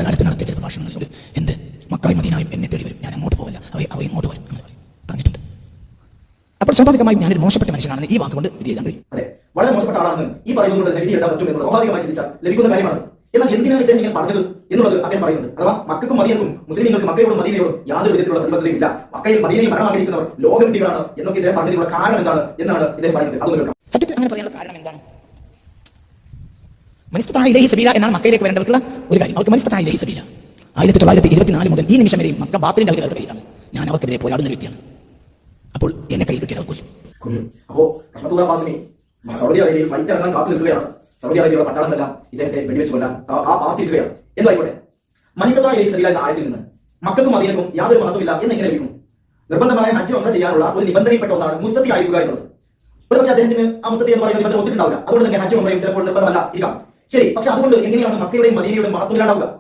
അടുത്ത കാലത്ത് നടത്തിയ ചില പ്രഭാഷണങ്ങളിലൂടെ എന്ത് മക്കായും മദീനായും എന്നെ തേടി വരും, ഞാൻ അങ്ങോട്ട് പോകില്ല, അവ ഇങ്ങോട്ട് വരും അങ്ങനെ പറഞ്ഞിട്ടുണ്ട്. അപ്പോൾ സ്വാഭാവികമായും ഞാനൊരു മോശപ്പെട്ട മനുഷ്യനാണെന്ന് ഈ വാക്കുകൊണ്ട് വിധി എഴുതാൻ കഴിയും. അതെ, വളരെ മോശപ്പെട്ട ആളാണെന്ന് ഈ പറയുന്നത് വിധി എഴുതാൻ പറ്റും എന്നുള്ളത് സ്വാഭാവികമായി ചിന്തിച്ചാൽ ലഭിക്കുന്ന കാര്യമാണ്. എന്നാൽ എന്തിനാണ് ഇദ്ദേഹം ഇങ്ങനെ പറഞ്ഞത് എന്നുള്ളത് അദ്ദേഹം പറയുന്നത്. അഥവാ മക്കൾക്കും മദീനക്കും മുസ്ലിങ്ങൾക്ക് മക്കയോടും മദീനയോടും യാതൊരു വിധത്തിലുള്ള പ്രതിബദ്ധതയും ഇല്ല, മക്കയിൽ മദീനയിൽ മരണം ആഗ്രഹിക്കുന്നവർ ലോകവിധികളാണ് എന്നൊക്കെ ഇദ്ദേഹം പറഞ്ഞതിനുള്ള കാരണം എന്താണ് എന്നാണ് ഇദ്ദേഹം പറയുന്നത്. അതുകൊണ്ട് സത്യത്തിൽ അങ്ങനെ പറയാനുള്ള കാരണം എന്താണ്? മനിസ്തതാ ഇലൈഹി സബീല എന്നാണ് മക്കയിലേക്ക് വരേണ്ടവർക്കുള്ള ഒരു കാര്യം. അവർക്ക് മനിസ്തതാ ഇലൈഹി സബീല 1924 മുതൽ ഈ നിമിഷം വരെയും മക്ക ബാത്തിലിന്റെ അവരുടെ കയ്യിലാണ്. ഞാൻ അവർക്കെതിരെ പോരാടുന്ന വ്യക്തിയാണ്. അപ്പോൾ എന്നെ കയ്യിൽ കിട്ടിയത് കൊല്ലും. അപ്പോ റഹ്മത്തുള്ളാഹി ഖാസിമി സൗദി അറേബ്യയിൽ ഫ്ലൈറ്റ് ഇറങ്ങാൻ കാത്തു നിൽക്കുകയാണ്. സൗദി അറേബ്യയുടെ പട്ടാളമെല്ലാം ഇദ്ദേഹത്തെ വെടിവെച്ച് കൊല്ലാൻ പാർത്തിരിക്കുകയാണ്. എന്തായിക്കോട്ടെ, മനിസ്തതാ ഇലൈഹി സബീല എന്ന ആയത്തിൽ നിന്ന് മക്കൾക്കും മദീനക്കും യാതൊരു മഹത്വമില്ല എന്നെങ്ങനെ ലഭിക്കും? നിർബന്ധമായ ഹജ്ജ് ഒന്ന് ചെയ്യാനുള്ള ഒരു നിബന്ധനയിൽപ്പെട്ട ഒന്നാണ് മുസ്തത്തി ആയിരിക്കുക എന്നുള്ളത്. ഒരുപക്ഷെ അദ്ദേഹത്തിന് ആ മുസ്തത്തി എന്ന് പറയുന്ന നിബന്ധന ഒത്തിട്ടുണ്ടാവില്ല. അതുകൊണ്ട് തന്നെ ഹജ്ജ് ഉംറയും ചിലപ്പോൾ നിർബന്ധമല്ല ഇരിക്കാം. ശരി, പക്ഷെ അതുകൊണ്ട് എങ്ങനെയാണ് മക്കയുടെയും മദീനയുടെയും മഹത്വമില്ലാണ്ടാവുക?